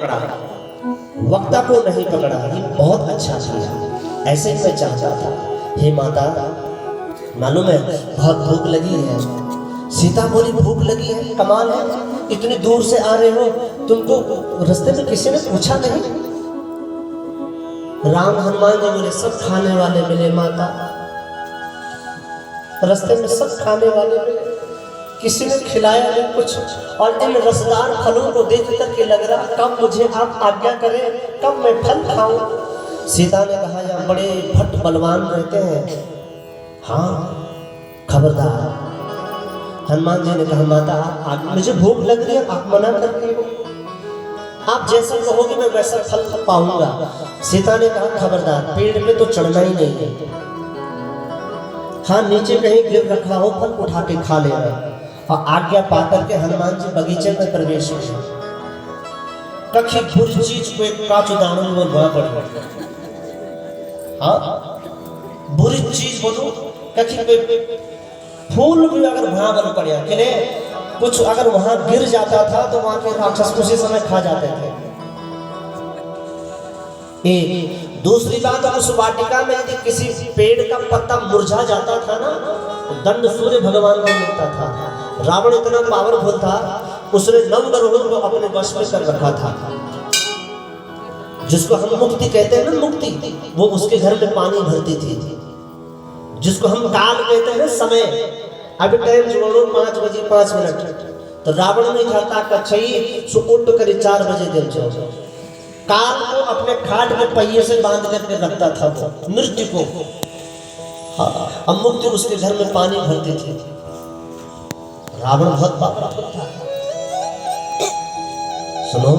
पकड़ा, वक्ता को नहीं पकड़ा, ये बहुत अच्छा किया। ऐसे ही मैं चाहता था, हे माता मालूम है बहुत भूख लगी है। सीता बोली भूख लगी है, कमाल है, इतनी दूर से आ रहे हो, तुमको रास्ते में किसी ने पूछा नहीं? राम हनुमान जी बोले सब खाने वाले मिले माता, रास्ते में सब खाने वाले मिले, किसी ने खिलाया नहीं कुछ। और इन रसदार फलों को देख करके लग रहा कब मुझे आप आज्ञा करें, कब मैं फल खाऊं। सीता ने कहा यहाँ बड़े भट्ट बलवान रहते हैं, हाँ खबरदार। हनुमान जी ने कहा माता आप मुझे भूख लग रही है, आप मना कर रही हो, आप जैसा कहोगे मैं वैसा फल पाऊंगा। सीता ने कहा खबरदार, पेड़ पे तो चढ़ना ही नहीं है, हाँ नीचे कहीं गिर रखा हो फल उठा के खा लेना। और आज्ञा पाकर के हनुमान जी बगीचे में प्रवेश किए। कखी बुरी चीज को एक काचू दानों में बोलवा पड़े, हाँ बुरी चीज बोलो, कखी पे फूल भी अगर वहां बन पड़े अकेले कुछ अगर वहां गिर जाता था तो वहां के राक्षस उसी समय खा जाते थे। दूसरी बात, उस वाटिका में यदि किसी पेड़ का पत्ता मुरझा जाता था ना, दंड सूर्य भगवान को मिलता था। रावण इतना पावरफुल था, उसने नवग्रहों को अपने वश में कर रखा था। जिसको हम मुक्ति कहते हैं ना, मुक्ति, वो उसके घर में पानी भरती थी। जिसको हम काल कहते हैं ना, समय, अभी टाइम जोड़ो 5 बजे 5 मिनट, तो रावण में था ताकत चाहिए सो उठ कर 4 बजे दिन जाओ। काल को अपने खाट में पहिए से बांध करके रखता था वो मृत्यु को, हाँ अब मुक्ति उसके घर में पानी भरती थी। रावण बहुत पावरफुल था। सुनो,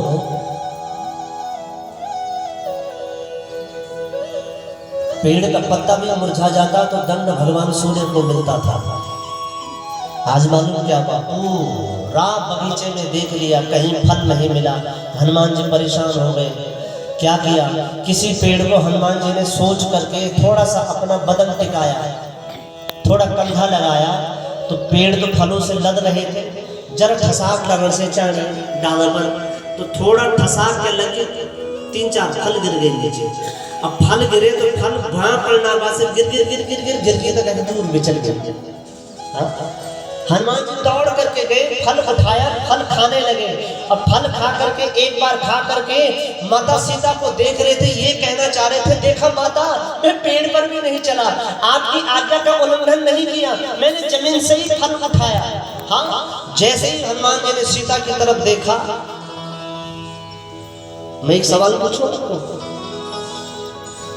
पेड़ का पत्ता भी मुरझा जाता तो दंड भगवान सूर्य को मिलता था। आज मालूम क्या बापू, रात बगीचे में देख लिया कहीं फल नहीं मिला, हनुमान जी परेशान हो गए। क्या किया, किसी पेड़ को हनुमान जी ने सोच करके थोड़ा सा अपना बदन टिकाया, थोड़ा कंधा लगाया, तो पेड़ तो फलों से लद रहे थे, जरा ठसाक लगन से चाहे डाला पर, तो थोड़ा ठसाक के लगे 3-4 फल गिर गए नीचे। अब फल गिरे तो फल वहां पड़ना बाद से गिर गिर गिर गिर गिर गिर गए तो कहीं दूर में चल गए। हनुमान जी दौड़ करके गए, फल उठाया, फल खाने लगे। अब फल खा करके एक बार खा करके माता सीता को देख रहे थे, ये कहना चाह रहे थे देखा माता मैं पेड़ पर भी नहीं चला, आपकी आज्ञा का उल्लंघन नहीं किया, मैंने जमीन से ही फल उठाया। हाँ, जैसे ही हनुमान जी ने सीता की तरफ देखा, मैं एक सवाल पूछूं आपको,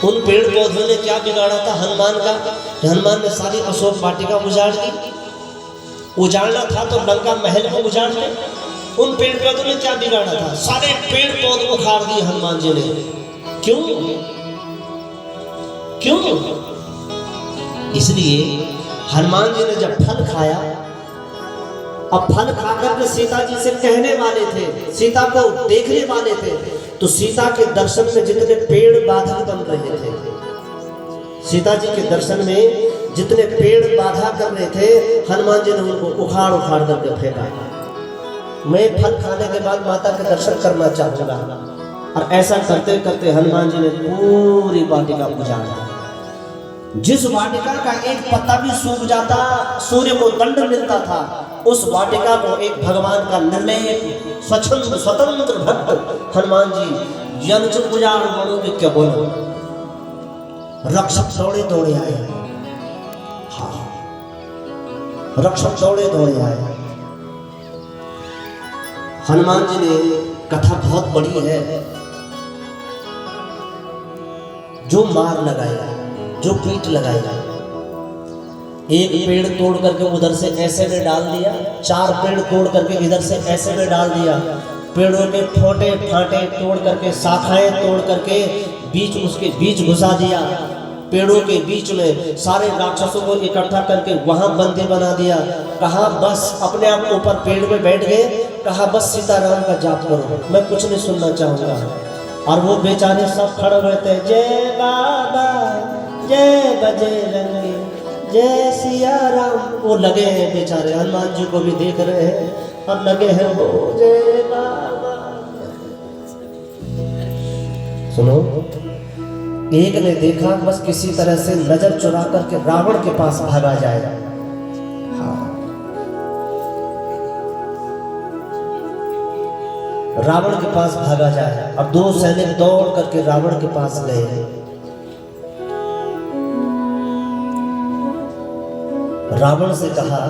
उन पेड़ पौधों ने क्या बिगाड़ा था हनुमान का? हनुमान ने सारी अशोक वाटिका उजाड़ दी। उजाड़ना था तो लंका महल को उजाड़ दे। उन पेड़ पौधों ने क्या बिगाड़ा था? सारे पेड़ पौधे उखाड़ दिए हनुमान जी ने। क्यों? क्यों? इसलिए हनुमान जी ने जब फल खाया, अब फल खाकर के सीता जी से कहने वाले थे, सीता को देखने वाले थे, तो सीता के दर्शन में जितने पेड़ बाधक बन रहे थे, सीता जी के दर्शन में जितने पेड़ बाधा कर रहे थे, हनुमान जी ने उनको उखाड़ उखाड़ करके फेंका। मैं फल खाने के बाद माता के दर्शन करना चाहूंगा, और ऐसा करते करते हनुमान जी ने पूरी वाटिका उजाड़ दी। जिस वाटिका का एक पत्ता भी सूख जाता सूर्य को दंड मिलता था, उस वाटिका को एक भगवान का निर्णय स्वतंत्र भक्त हनुमान जी यंत्र उजाड़ बड़ोगे क्या बोलो, रक्षक दौड़े दौड़े आए। हाँ, रक्षक दौड़े दौड़े आए। हनुमान जी ने कथा बहुत बड़ी है, जो मार लगाया, जो पीठ लगाया, एक पेड़ तोड़ करके उधर से ऐसे में डाल दिया, 4 पेड़ तोड़ करके इधर से ऐसे में डाल दिया, पेड़ों के ठोटे फाटे तोड़ करके, शाखाएं तोड़ करके बीच उसके बीच घुसा दिया, पेड़ों के बीच में सारे राक्षसों को इकट्ठा करके वहां बंदी बना दिया। कहा बस, अपने आप ऊपर पेड़ में बैठ गए, कहा बस सीताराम का जाप करो, मैं कुछ नहीं सुनना चाहूंगा। और वो बेचारे सब खड़े रहते, जय बाबा जय बजरंगी जय सिया राम। वो लगे हैं बेचारे, हनुमान जी को भी देख रहे हैं और लगे हैं वो जय बाबा। सुनो, एक ने देखा बस किसी तरह से नजर चुरा करके रावण के पास भागा जाए। हाँ, रावण के पास भागा जाए। अब दो सैनिक दौड़ करके रावण के पास गए। रावण से कहा,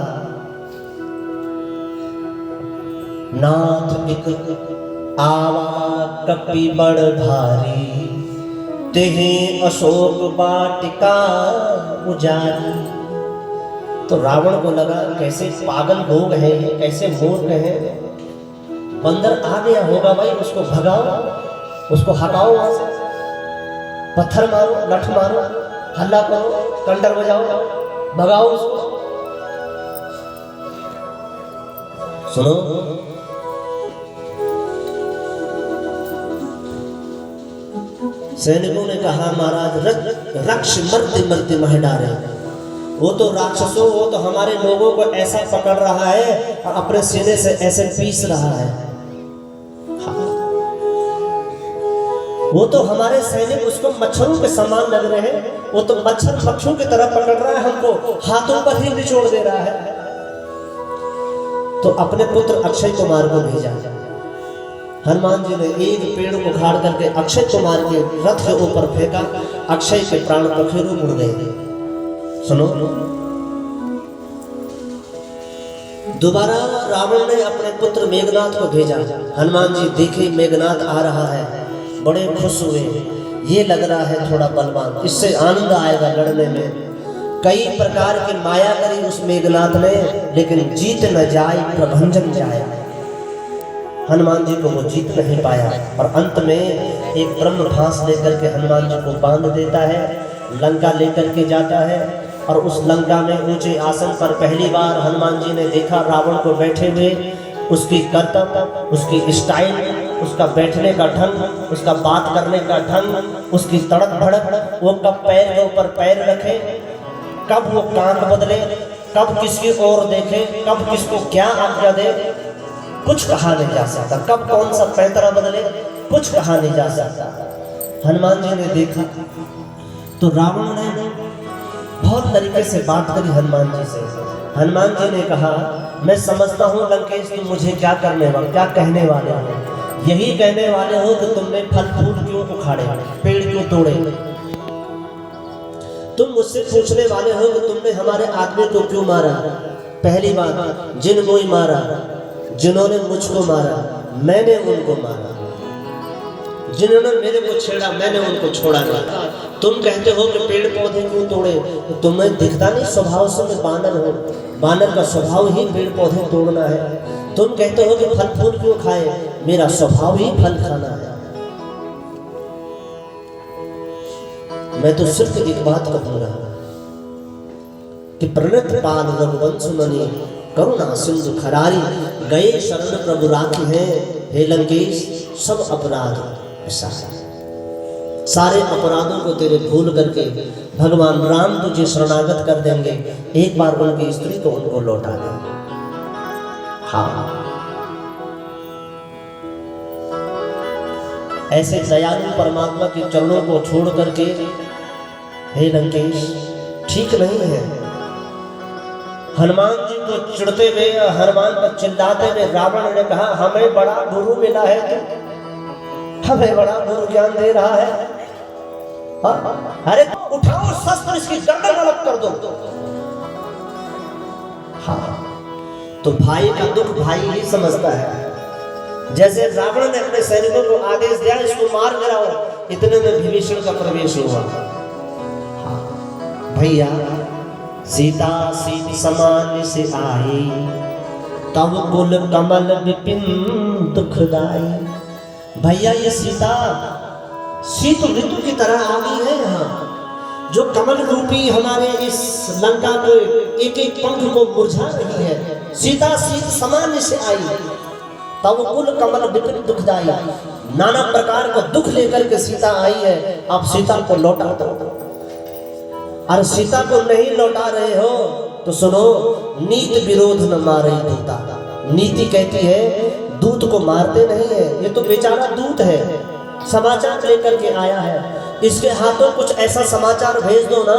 नाथ एक आवा कपि बड़ भारी, तेहे अशोक वाटिका उजारी। तो रावण को लगा कैसे पागल लोग हैं, कैसे मूर्ख हैं। बंदर आ गया होगा भाई, उसको भगाओ, उसको हटाओ वहां से, पत्थर मारो, लठ मारो, हल्ला करो, कंडर बजाओ, भगाओ उसको। सुनो, सैनिकों ने कहा, महाराज रक्ष मरते मरते मह डारे। वो तो राक्षसों, वो तो हमारे लोगों को ऐसा पकड़ रहा है और अपने सीने से ऐसे पीस रहा है। हाँ। वो तो हमारे सैनिक उसको मच्छरों के समान लग रहे हैं, वो तो मच्छर मक्खियों की तरह पकड़ रहा है, हमको हाथों पर ही निचोड़ दे रहा है। तो अपने पुत्र अक्षय कुमार को भेजा। हनुमान जी ने एक पेड़ को उखाड़ करके अक्षय कुमार के रथ के ऊपर फेंका। अक्षय के प्राण पखेरु उड़ गए। सुनो, दोबारा रावण ने अपने पुत्र मेघनाथ को भेजा। हनुमान जी देखे मेघनाथ आ रहा है, बड़े खुश हुए। ये लग रहा है थोड़ा बलवान, इससे आनंद आएगा लड़ने में। कई प्रकार की माया करी उस मेघनाथ ने, लेकिन जीत न जाए प्रभंजन जाया। हनुमान जी को वो जीत नहीं पाया और अंत में एक ब्रह्म फांस लेकर के हनुमान जी को बांध देता है, लंका लेकर के जाता है। और उस लंका में ऊंचे आसन पर पहली बार हनुमान जी ने देखा रावण को बैठे हुए। उसकी करतब, उसकी स्टाइल, उसका बैठने का ढंग, उसका बात करने का ढंग, उसकी तड़क भड़क, वो कब पैर के ऊपर पैर रखे, कब वो कांख बदले, कब किसकी ओर देखे, कब किसको क्या आज्ञा दे, कुछ कहा नहीं जा सकता। कब कौन सा पैतरा बदले, कुछ कहा नहीं जा सकता। हनुमान जी ने देखा तो रावण ने बहुत तरीके से बात करी हनुमान जी से। हनुमान जी ने कहा, मैं समझता हूँ लंकेश, तुम मुझे क्या करने वाले, क्या कहने वाले हो। यही कहने वाले हो कि तुमने फल फूल क्यों उखाड़े, पेड़ क्यों तोड़े। तुम मुझसे पूछने वाले हो कि तुमने हमारे आदमी को क्यों मारा। पहली बात, जिन को ही मारा, जिन्होंने मुझको मारा मैंने उनको मारा, जिन्होंने मेरे को छेड़ा मैंने उनको छोड़ा नहीं। तुम कहते हो कि पेड़ पौधे क्यों तोड़े, तो तुम्हें दिखता नहीं स्वभाव से मैं बानर हूँ, बानर का स्वभाव ही पेड़ पौधे तोड़ना है। तुम कहते हो कि फल फूल क्यों खाए, मेरा स्वभाव ही फल खाना है। मैं तो सिर्फ एक बात कहूंगा कि प्रणत पाल रघुवंश मणि करुणा सिंधु खरारी, गए शरण प्रभु राखी है, हे लंकेश सब अपराध विसार। सारे अपराधों को तेरे भूल करके भगवान राम तुझे शरणागत कर देंगे। एक बार उनकी स्त्री को उनको लौटा दे। हाँ, ऐसे दयालु परमात्मा के चरणों को छोड़ करके हे लंकेश ठीक नहीं है। हनुमान जी को चिढ़ते हुए, हनुमान पर चिल्लाते हुए रावण ने कहा, हमें बड़ा गुरु मिला है, तो हमें बड़ा गुरु ज्ञान दे रहा है। अरे उठाओ शस्त्र, इसकी गर्दन अलग कर दो। हाँ, तो भाई का दुख भाई ही समझता है। जैसे रावण ने अपने सैनिकों को आदेश दिया, इसको मार गिराओ, इतने में विभीषण का प्रवेश हुआ। हाँ भैया, सीता सीत समान से आई, तब कुल कमल विपिन दुखदाई। भैया ये सीता शीत ऋतु की तरह आ गई है यहाँ, जो कमल रूपी हमारे इस लंका के एक एक पंख को मुरझा रही है। सीता शीत समान से आई, तब कुल कमल विपिन दुखदाई। नाना प्रकार का दुख लेकर के सीता आई है, अब सीता को लौटा दो। अरे सीता को नहीं लौटा रहे हो तो सुनो, नीति विरोध न मारे दूता। नीति कहती है दूत को मारते नहीं है, ये तो बेचारा दूत है, समाचार लेकर के आया है, इसके हाथों कुछ ऐसा समाचार भेज दो ना,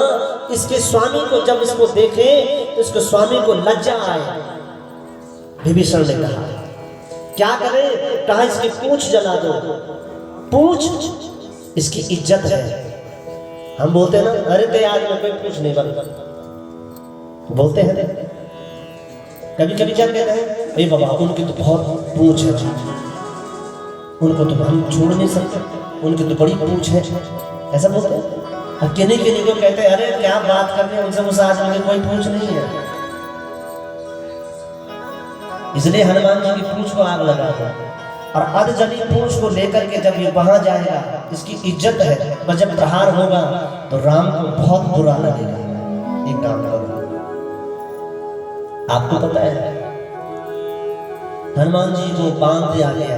इसके स्वामी को जब इसको देखे तो इसके स्वामी को लज्जा आए। विभीषण ने कहा क्या करे? कहा इसकी पूंछ जला दो। पूंछ इसकी इज्जत है। हम बोलते हैं ना, अरे ते आज में कोई पूंछ नहीं बनता, बोलते हैं। कभी कभी क्या कहते हैं, अरे बाबा उनकी तो बहुत पूंछ है, उनको तो हम छोड़ नहीं सकते, उनकी तो बड़ी पूंछ है, ऐसा बोलते हैं। अब किन्हीं किन्हीं को कहते हैं अरे क्या बात कर रहे हैं, उनसे मुझसे आज मुझे कोई पूंछ नहीं है। इसलिए हनुमान जी की पूंछ को आग लगा था, और अधजली पूंछ को लेकर के जब ये वहां जाएगा, इसकी इज्जत है, पर जब प्रहार होगा तो राम को बहुत बुरा लगेगा। एक काम करो, आपको पता है हनुमान जी को बांध दिया गया,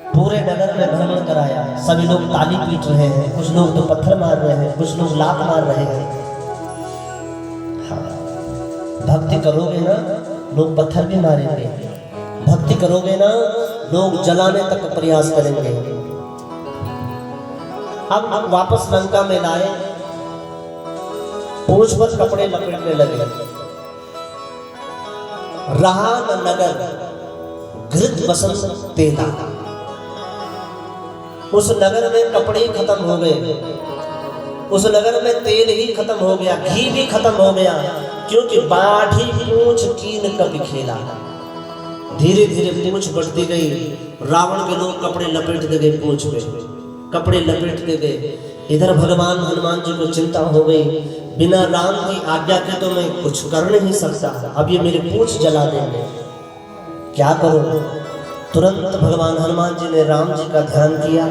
पूरे नगर में भ्रमण कराया, सभी लोग ताली पीट रहे हैं, कुछ लोग तो पत्थर मार रहे हैं, कुछ लोग लात मार रहे हैं। हाँ, भक्ति करोगे ना लोग पत्थर भी मारेंगे, भक्ति करोगे ना लोग जलाने तक का प्रयास करेंगे। अब वापस लंका में लाए, पूंछ पर कपड़े लपेटने लगे। रहा न नगर घृत बसंत तेला, उस नगर में कपड़े ही खत्म हो गए, उस नगर में तेल ही खत्म हो गया, घी भी खत्म हो गया, क्योंकि बाढ़ी पूंछ कीन कभी खेला। धीरे धीरे पूंछ बढ़ती गई, रावण के लोग कपड़े लपेटते गए, पूंछ पे कपड़े लपेटते गए। इधर भगवान हनुमान जी को चिंता हो गई, बिना राम की आज्ञा के तो मैं कुछ कर नहीं सकता, अब ये मेरी पूंछ जला देंगे, क्या करूं? तुरंत भगवान हनुमान जी ने राम जी का ध्यान किया।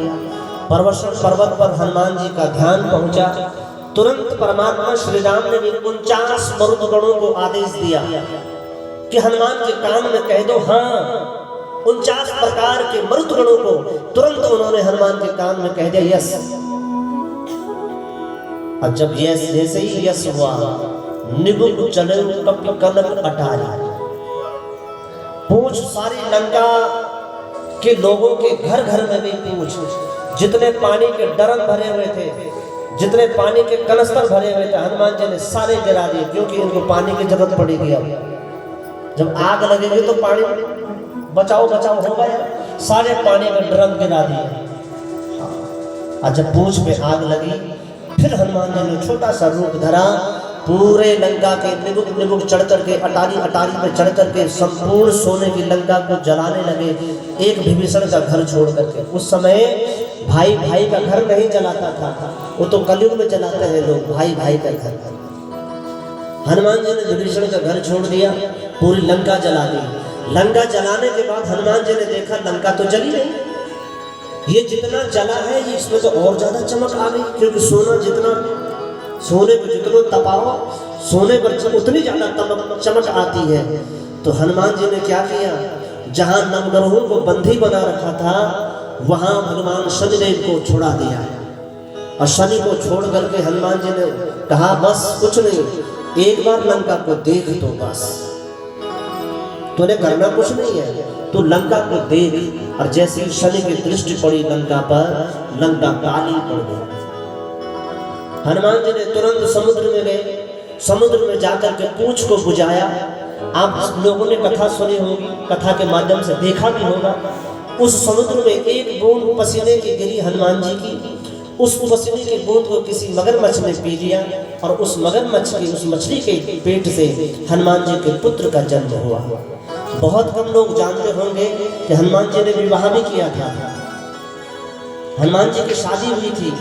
पर्वत पर हनुमान जी का ध्यान पहुंचा। तुरंत परमात्मा श्री राम ने भी 49 मरुदगणों को आदेश दिया कि हनुमान के कान में कह दो हाँ। 49 प्रकार के मरुदगणों को तुरंत उन्होंने हनुमान के कान में कह दिया यस। और जब यस जैसे ही यस हुआ, निबुक चले कपि कनक अटारी, पूंछ सारी लंका के लोगों के घर घर में भी पूंछ। जितने पानी के ड्रम भरे हुए थे, जितने पानी के कनस्तर भरे हुए थे, हनुमान जी ने सारे गिरा दिए, क्योंकि इनको पानी की जरूरत पड़ेगी। अब जब आग लगेगी तो पानी बचाओ बचाओ होगा यार, सारे पानी के ड्रम गिरा दिए। और जब पूंछ में आग लगी, फिर हनुमान जी ने छोटा सा रूप धरा, पूरे लंका के निबुक निबुक चढ़ करके अटारी अटारी पे चढ़ करके संपूर्ण सोने की लंका को जलाने लगे, एक विभीषण का घर छोड़ करके। उस समय भाई भाई का घर नहीं जलाता था, वो तो कलयुग में जलाते हैं लोग भाई भाई का घर। हनुमान जी ने विभीषण का घर छोड़ दिया, पूरी लंका जला दी। लंका जलाने के बाद हनुमान जी ने देखा लंका तो जली नहीं, ये जितना जला है इसमें तो और ज्यादा चमक आ गई, क्योंकि सोने को जितना तपाओ, सोने पर उतनी ज्यादा चमक आती है। तो हनुमान जी ने क्या किया, जहां नवग्रहों को बंधी बना रखा था, वहां भगवान शनिदेव को छोड़ा दिया। और शनि को छोड़ करके हनुमान जी ने कहा बस कुछ नहीं, एक बार लंका को देख तो बस, तूने करना कुछ नहीं है, तू लंका को देख। और जैसे ही शनि की दृष्टि पड़ी लंका पर, लंका काली पड़ गई। हनुमान जी ने तुरंत समुद्र में गए, समुद्र में जाकर के पूंछ को बुझाया। आप लोगों ने कथा सुनी होगी, कथा के माध्यम से देखा भी होगा। उस समुद्र में एक बूंद पसीने की गिरी हनुमान जी की, उस पसीने की बूंद को किसी मगरमच्छ ने पी लिया, और उस मगरमच्छ की, उस मछली के पेट से हनुमान जी के पुत्र का जन्म हुआ। बहुत कम लोग जानते होंगे कि हनुमान जी ने विवाह भी किया था, हनुमान जी की शादी हुई थी।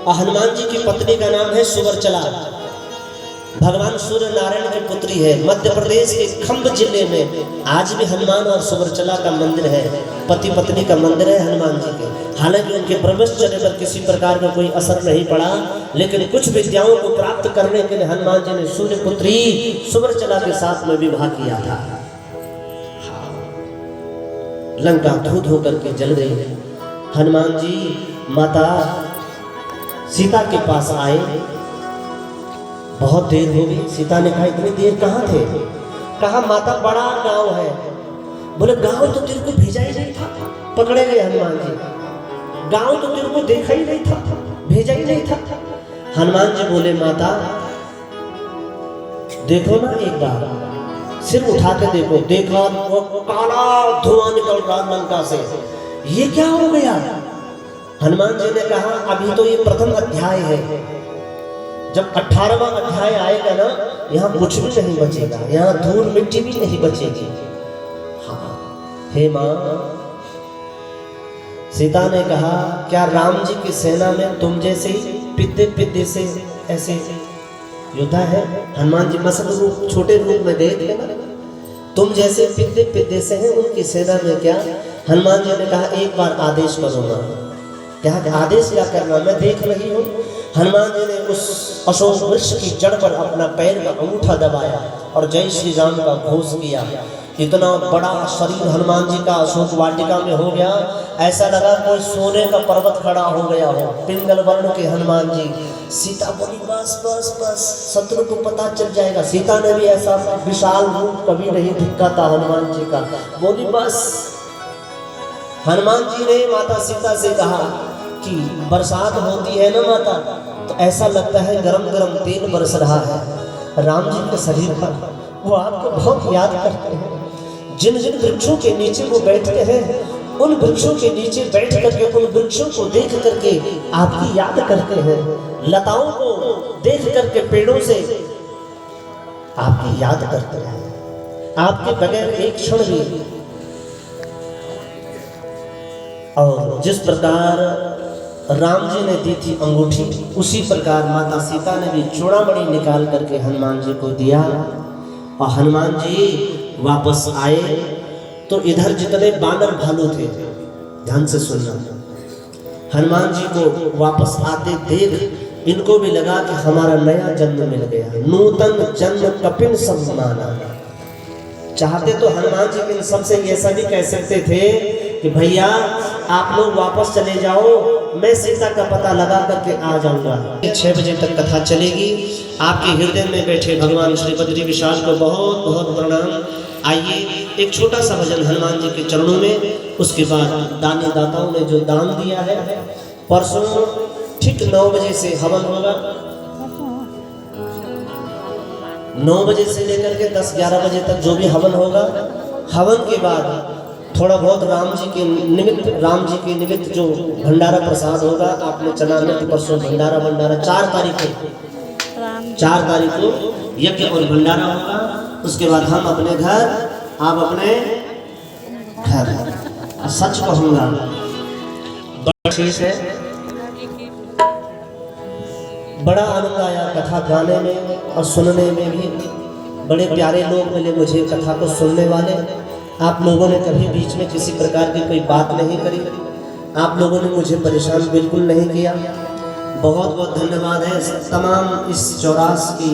और हनुमान जी की पत्नी का नाम है सुवर्चला, भगवान सूर्य नारायण की पुत्री है। मध्य प्रदेश के खंभ जिले में आज भी हनुमान और सुवर्चला का मंदिर है, पति पत्नी का मंदिर है हनुमान जी के। हालांकि उनके ब्रह्मचर्य पर किसी प्रकार का कोई असर नहीं पड़ा, लेकिन कुछ विद्याओं को प्राप्त करने के लिए हनुमान जी ने सूर्य पुत्री सुवर्चला के साथ में विवाह किया था। लंका धू धू करके जल गई। हनुमान जी माता सीता के पास आए, बहुत देर हो गई। सीता ने कहा इतनी देर कहाँ थे? कहा माता बड़ा गांव है। बोले गांव तो तेरे को भेजा ही नहीं, पकड़े गए हनुमान जी। गांव तो तेरे को देखा ही नहीं था, भेजा ही नहीं था। हनुमान जी बोले माता देखो ना एक बार, सिर उठा के देखो। देखा वो काला धुआं निकल रहा लंका से, ये क्या हो गया? हनुमान जी ने कहा अभी तो ये प्रथम अध्याय है, जब 18वां अध्याय आएगा ना यहाँ कुछ भी नहीं बचेगा, यहाँ धूल मिट्टी भी नहीं बचेगी। हाँ हे माँ, सीता ने कहा क्या राम जी की सेना में तुम जैसे पिद्दे पिद्दे से ऐसे योद्धा है? हनुमान जी मसल रूप छोटे रूप में देखे ना, तुम जैसे पिद्दे पिद्दे से हैं उनकी सेना में क्या? हनुमान जी ने कहा एक बार आदेश करो मां। क्या आदेश क्या करना, मैं देख रही हूँ। हनुमान जी ने उस अशोक वृक्ष की जड़ पर अपना पैर का अंगूठा दबाया और जय श्री राम का घोष किया। इतना बड़ा शरीर हनुमान जी का अशोक वाटिका में हो गया, ऐसा लगा कोई सोने का पर्वत खड़ा हो गया हो, पिंगल वर्ण के हनुमान जी। सीता बोली बस बस बस, शत्रु को पता चल जाएगा। सीता ने भी ऐसा विशाल रूप कभी नहीं दिखा था हनुमान जी का। बोली बस। हनुमान जी ने माता सीता से कहा कि बरसात होती है ना माता, तो ऐसा लगता है गरम गरम तेल बरस रहा है राम जी के शरीर पर, वो आपको बहुत याद करते हैं। जिन जिन वृक्षों के नीचे वो बैठते हैं, उन वृक्षों के नीचे बैठ करके, उन वृक्षों को देख करके आपकी याद करते हैं। लताओं को देख करके, पेड़ों से आपकी याद करते हैं, आपके बगैर एक क्षण भी। और जिस प्रकार राम जी ने दी थी अंगूठी, उसी प्रकार माता सीता ने भी चूड़ामणि निकाल करके हनुमान जी को दिया। और हनुमान जी वापस आए तो इधर जितने बानर भालू थे, ध्यान से सुनना, हनुमान जी को वापस आते देख इनको भी लगा कि हमारा नया जन्म मिल गया, नूतन जन्म कपिन सम्माना। चाहते तो हनुमान जी इन सबसे ऐसा भी कह सकते थे कि भैया आप लोग वापस चले जाओ, मैं सीता का पता लगा करके आ जाऊंगा। 6 बजे तक कथा चलेगी। आपके हृदय में बैठे भगवान श्री बद्री विशाल को बहुत बहुत प्रणाम। आइए एक छोटा सा भजन हनुमान जी के चरणों में, उसके बाद दानी दाताओं ने जो दान दिया है, परसों ठीक 9 बजे से हवन होगा। 9 बजे से लेकर के 10-11 बजे तक जो भी हवन होगा, हवन के बाद थोड़ा बहुत राम जी के निमित्त जो भंडारा प्रसाद होगा, आपने चना में परसों भंडारा 4 तारीख को यज्ञ और भंडारा होगा। उसके बाद हम अपने घर, आप अपने घर। सच कहूँगा बड़ा चीज है, बड़ा आनंद आया कथा गाने में और सुनने में भी। बड़े प्यारे लोग मिले मुझे कथा को सुनने वाले। आप लोगों ने कभी बीच में किसी प्रकार की कोई बात नहीं करी, आप लोगों ने मुझे परेशान बिल्कुल नहीं किया। बहुत बहुत धन्यवाद है तमाम इस चौरास की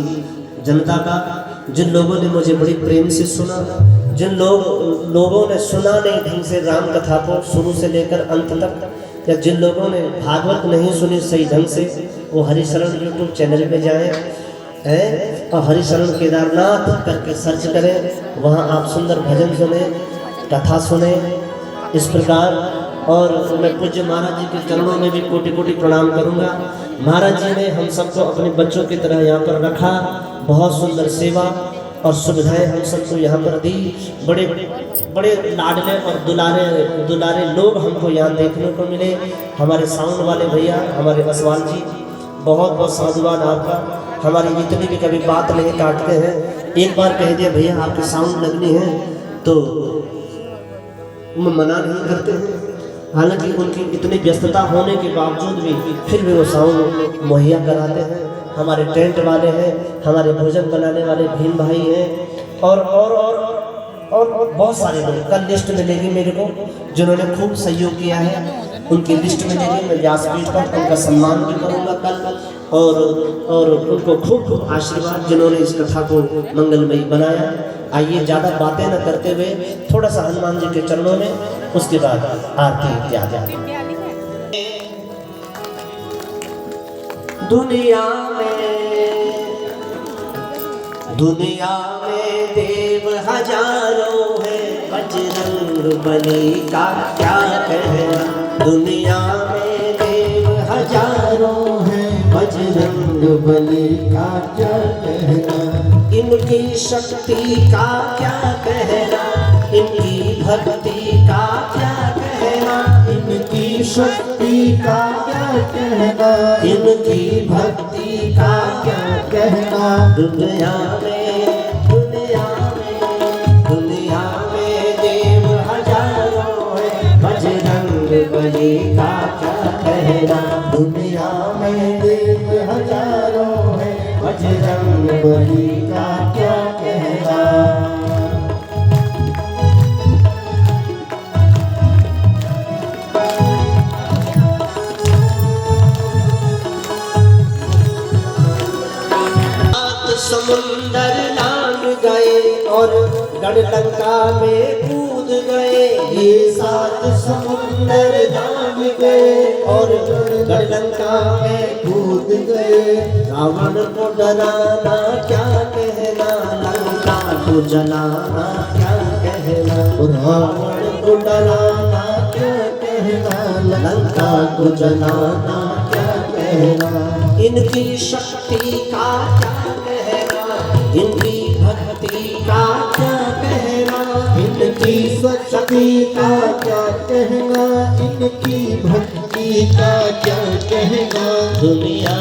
जनता का, जिन लोगों ने मुझे बड़ी प्रेम से सुना, जिन लोगों ने सुना नहीं ढंग से राम कथा को शुरू से लेकर अंत तक, या जिन लोगों ने भागवत नहीं सुनी सही ढंग से, वो हरिशरण यूट्यूब चैनल पे जाएं हैं और हरिशरण केदारनाथ करके सर्च करें, वहाँ आप सुंदर भजन सुने, कथा सुने। इस प्रकार और मैं पूज्य महाराज जी के चरणों में भी कोटि कोटि प्रणाम करूँगा। महाराज जी ने हम सबको अपने बच्चों की तरह यहाँ पर रखा, बहुत सुंदर सेवा और सुविधाएं हम सबको यहाँ पर दी। बड़े बड़े लाडले और दुलारे लोग हमको यहाँ देखने को मिले। हमारे साउंड वाले भैया, हमारे असवाल जी, बहुत बहुत साधुवाद आपका। हमारी इतनी भी कभी बात नहीं काटते हैं। एक बार कह दिया भैया आपकी साउंड लगनी है तो मना नहीं करते हैं। हालांकि उनकी इतनी व्यस्तता होने के बावजूद भी फिर भी वो साउंड मुहैया कराते हैं। हमारे टेंट वाले हैं, हमारे भोजन बनाने वाले भीम भाई हैं और बहुत सारे लोग। कल लिस्ट मिलेगी मेरे को जिन्होंने खूब सहयोग किया है, उनकी लिस्ट मिलेगी। मैं व्यासपीठ पर उनका सम्मान भी करूँगा कल, और उनको खूब खूब आशीर्वाद जिन्होंने इस कथा को मंगलमयी बनाया। आइए ज़्यादा बातें न करते हुए थोड़ा सा हनुमान जी के चरणों में, उसके बाद आरती इत्यादि। दुनिया में देव हजारों है, बजरंग बलि का क्या कहना, दुनिया में देव हजारों हैं, बजरंग बली का क्या कहना, इनकी शक्ति का क्या कहना, इनकी भक्ति का क्या कहना, इनकी शक्ति का क्या कहना, इनकी भक्ति का क्या कहना। दुनिया में देव हजारों हैं, बजरंग बली का क्या कहना, दुनिया में देव हजारों हैं, बजरंग बली का क्या कहना। समुंदर लांग गए और गढ़ लंका में कूद गए, ये 7 समुंदर लांग गए और गढ़ लंका में कूद गए। रावण को डराना क्या कहना, लंका को जलाना क्या कहना, रावण को डराना क्या कहना, लंका को जलाना क्या कहना। इनकी शक्ति का क्या कहना, इनकी भक्ति का क्या कहना, इनकी शक्ति का क्या कहना, इनकी भक्ति का क्या कहना। दुनिया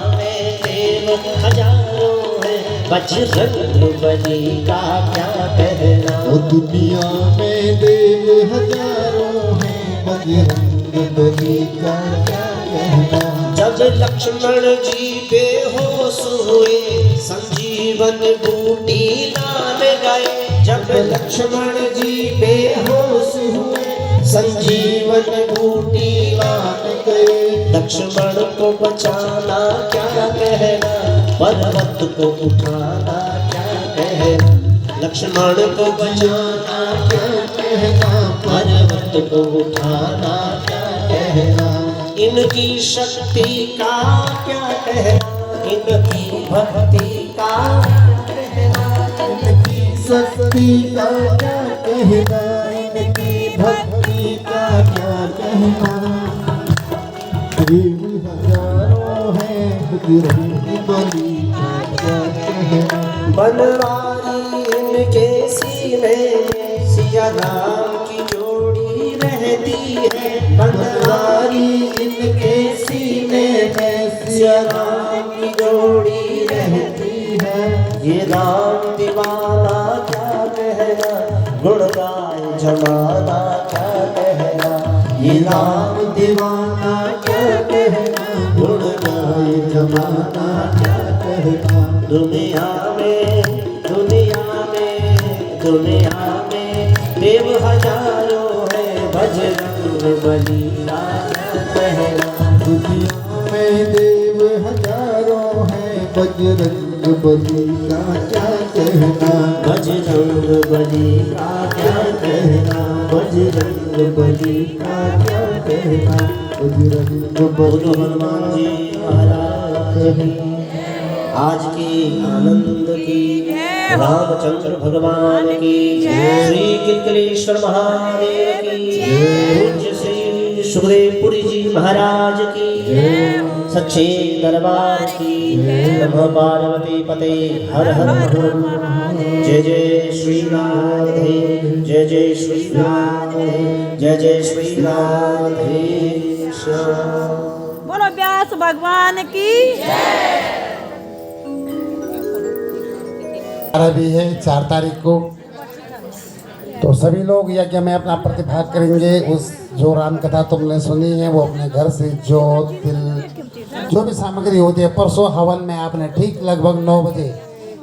में देव हजारों हैं, बजरंग बली का क्या कहना, और दुनिया में देव हजारों हैं, बजरंग बली का क्या कहना। जब लक्ष्मण जी बेहोश हुए, संजीवन बूटी लान गए, जब लक्ष्मण जी बेहोश हुए, संजीवन बूटी लान गए। लक्ष्मण को बचाना क्या कहना, पर्वत को उठाना क्या कहना, लक्ष्मण को बचाना क्या कहना, पर्वत को उठाना क्या कहना, इनकी शक्ति का क्या कहना, इनकी भक्ति का क्या कहना, इनकी शक्ति का क्या कहना, इनकी भक्ति का क्या कहना। देव हजारों हैं, बजरंग बली का क्या कहना। बनवारी इनके सीने में, सिया राम की जोड़ी रहती है, बनवारी इनके सीने में, सिया राम की जोड़ी रहती है। ये राम दीवाना क्या कहना, गुण गाए जमाना क्या कहना, ये राम दीवाना क्या कहना, गुण गाए जमाना क्या कहना। दुनिया में देव हजारों हैं, बजरंग बली का क्या कहना, दुनिया में देव हजारों हैं, बजरंग बली का क्या कहना। बजरंग बली का क्या कहना, बजरंग बली का क्या कहना। बजरंग बोलो हनुमान जी महाराज की, आज की आनंद की, रामचंद्र भगवान की, श्री किलकलेश्वर महादेव की, पूज्य श्री सुखदेवपुरी जी महाराज की, सच्चे दरबार की, नमः पार्वती पते हर हर महादेव। जय जय श्री राधे, जय जय श्री राधे, जय जय श्री राधे श्याम। बोलो व्यास भगवान की। भी है 4 तारीख को, तो सभी लोग यज्ञ में अपना प्रतिभाग करेंगे। उस जो राम कथा तुमने सुनी है वो अपने घर से जोत तिल जो भी सामग्री होती है, परसों हवन में आपने ठीक लगभग 9 बजे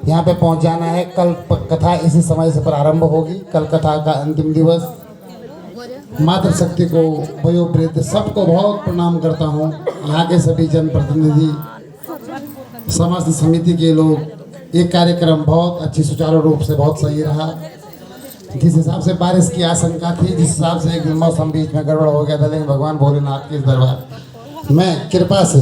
यहाँ पे पहुँच जाना है। कल कथा इसी समय से प्रारंभ होगी। कल कथा का अंतिम दिवस। मातृशक्ति को, वयोवृद्ध सबको बहुत प्रणाम करता हूँ। यहाँ के सभी जनप्रतिनिधि, समस्त समिति के लोग, ये कार्यक्रम बहुत अच्छी सुचारू रूप से बहुत सही रहा। जिस हिसाब से बारिश की आशंका थी, जिस हिसाब से एक दिन मौसम बीच में गड़बड़ हो गया था, लेकिन भगवान भोलेनाथ के इस दरबार में कृपा से